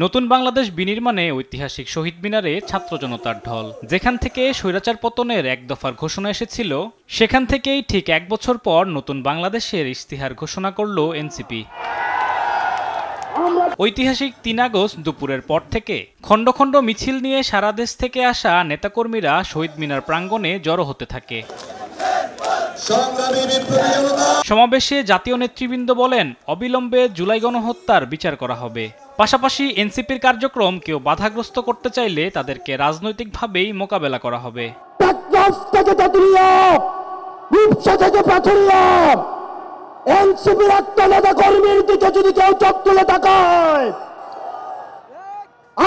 নতুন বাংলাদেশ বিনির্মাণে ঐতিহাসিক শহীদ মিনারে ছাত্র জনতার ঢল। যেখান থেকে স্বৈরাচার পতনের এক দফার ঘোষণা এসেছিল, সেখান থেকেই ঠিক এক বছর পর নতুন বাংলাদেশের ইশতেহার ঘোষণা করল এনসিপি। ঐতিহাসিক ৩ আগস্ট দুপুরের পর থেকে খণ্ড খণ্ড মিছিল নিয়ে সারা দেশ থেকে আসা নেতাকর্মীরা শহীদ মিনার প্রাঙ্গণে জড়ো হতে থাকে। সমাবেশে জাতীয় নেতৃবৃন্দ বলেন, অবিলম্বে জুলাই গণহত্যার বিচার করা হবে। পাশাপাশি এনসিপির কার্যক্রম কেউ বাধাগ্রস্ত করতে চাইলে তাদেরকে রাজনৈতিকভাবেই মোকাবেলা করা হবে। এনসিপির নেতা কর্মীর দিকে যদি কেউ চোখ তুলে তাকায়,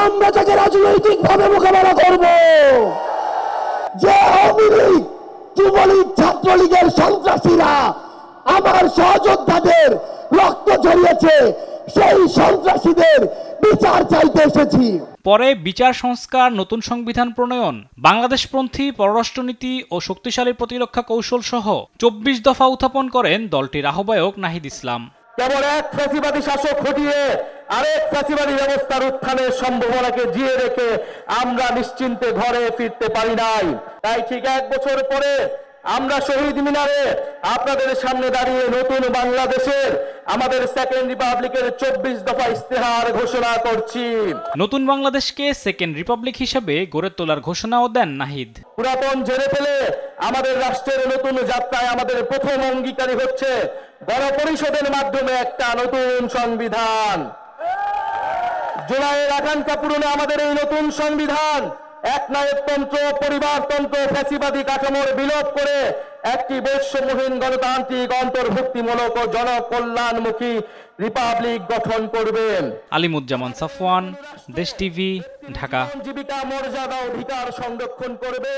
আমরা তাকে রাজনৈতিকভাবে মোকাবেলা করব। যে আওয়ামী লীগ, যুবলীগ, ছাত্রলীগের সন্ত্রাসীরা আমার সহযোদ্ধাদের রক্ত ঝরিয়েছে, সেই সন্ত্রাসীদের বিচার চাইতে এসেছি। পরে বিচার সংস্কার, নতুন সংবিধান প্রণয়ন, বাংলাদেশপন্থী পররাষ্ট্রনীতি ও শক্তিশালী প্রতিরক্ষা কৌশল সহ ২৪ দফা উত্থাপন করেন দলটির আহ্বায়ক নাহিদ ইসলাম। কেবল এক ফ্যাসিবাদী শাসক হটিয়ে আরেক ফ্যাসিবাদী ব্যবস্থার উত্থানের সম্ভাবনাকে জিয়ে রেখে আমরা নিশ্চিন্তে ঘরে ফিরতে পারি নাই। তাই ঠিক এক বছর পরে আমরা শহীদ মিনারে আপনাদের সামনে দাঁড়িয়ে নতুন বাংলাদেশের, আমাদের সেকেন্ড রিপাবলিকের ২৪ দফা ইশতেহার ঘোষণা করছি। নতুন বাংলাদেশকে সেকেন্ড রিপাবলিক হিসেবে গড়ে তোলার ঘোষণাও দেন নাহিদ। পুরাতন ঝেড়ে ফেলে আমাদের রাষ্ট্রের নতুন যাত্রায় আমাদের প্রথম অঙ্গীকারী হচ্ছে গণপরিষদের মাধ্যমে একটা নতুন সংবিধান। জুলাইয়ের আকাঙ্ক্ষা পূরণে আমাদের এই নতুন সংবিধান একনায়কতন্ত্র, পরিবারতন্ত্র, ফ্যাসিবাদী কাঠামোর বিলোপ করে একটি বৈষম্যহীন গণতান্ত্রিক, অন্তর্ভুক্তিমূলক ও জনকল্যাণমুখী রিপাবলিক গঠন করবেন। আলিমুজ্জামান সাফওয়ান, দেশ টিভি, ঢাকা। জীবিকা মর্যাদা অধিকার সংরক্ষণ করবে।